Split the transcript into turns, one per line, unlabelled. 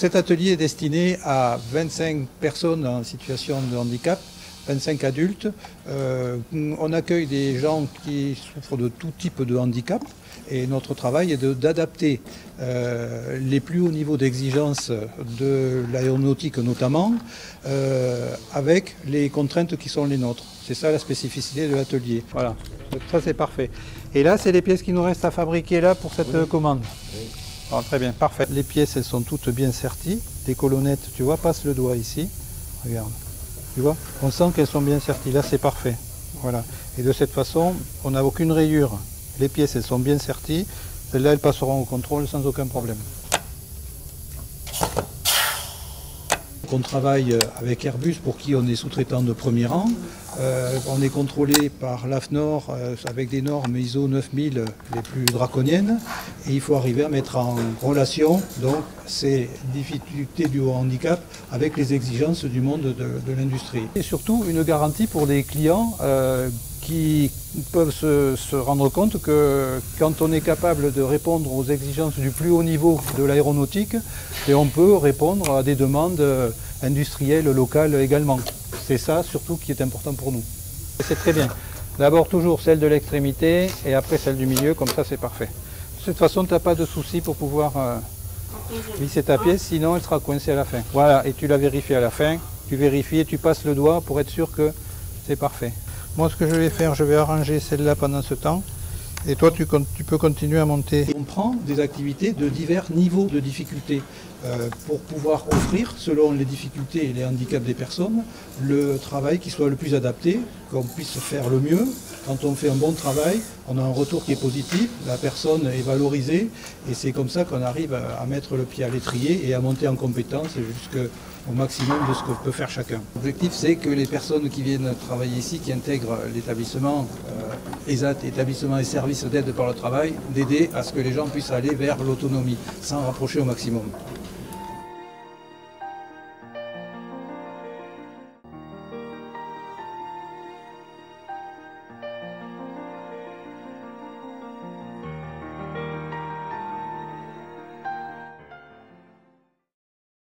cet atelier est destiné à 25 personnes en situation de handicap, 25 adultes. On accueille des gens qui souffrent de tout type de handicap et notre travail est d'adapter les plus hauts niveaux d'exigence de l'aéronautique notamment avec les contraintes qui sont les nôtres. C'est ça la spécificité de l'atelier. Voilà, ça c'est parfait. Et là, c'est les pièces qui nous restent à fabriquer là pour cette commande. Oui. Alors, très bien, parfait. Les pièces, elles sont toutes bien serties. Les colonnettes, tu vois, passe le doigt ici. Regarde. Tu vois, on sent qu'elles sont bien serties. Là, c'est parfait. Voilà. Et de cette façon, on n'a aucune rayure. Les pièces, elles sont bien serties. Celles-là, elles passeront au contrôle sans aucun problème. On travaille avec Airbus pour qui on est sous-traitant de premier rang. On est contrôlé par l'AFNOR avec des normes ISO 9000 les plus draconiennes et il faut arriver à mettre en relation donc ces difficultés du haut handicap avec les exigences du monde de l'industrie. Et surtout une garantie pour les clients qui peuvent se rendre compte que quand on est capable de répondre aux exigences du plus haut niveau de l'aéronautique, on peut répondre à des demandes industrielles locales également. C'est ça surtout qui est important pour nous. C'est très bien. D'abord toujours celle de l'extrémité et après celle du milieu, comme ça c'est parfait. De toute façon, tu n'as pas de souci pour pouvoir visser ta pièce, sinon elle sera coincée à la fin. Voilà, et tu la vérifies à la fin, tu vérifies et tu passes le doigt pour être sûr que c'est parfait. Moi, ce que je vais faire, je vais arranger celle-là pendant ce temps. Et toi, tu peux continuer à monter. On prend des activités de divers niveaux de difficulté pour pouvoir offrir, selon les difficultés et les handicaps des personnes, le travail qui soit le plus adapté, qu'on puisse faire le mieux. Quand on fait un bon travail, on a un retour qui est positif, la personne est valorisée et c'est comme ça qu'on arrive à mettre le pied à l'étrier et à monter en compétence jusqu'au maximum de ce que peut faire chacun. L'objectif, c'est que les personnes qui viennent travailler ici, qui intègrent l'établissement ESAT, établissement et services d'aide par le travail, d'aider à ce que les gens puissent aller vers l'autonomie, s'en rapprocher au maximum.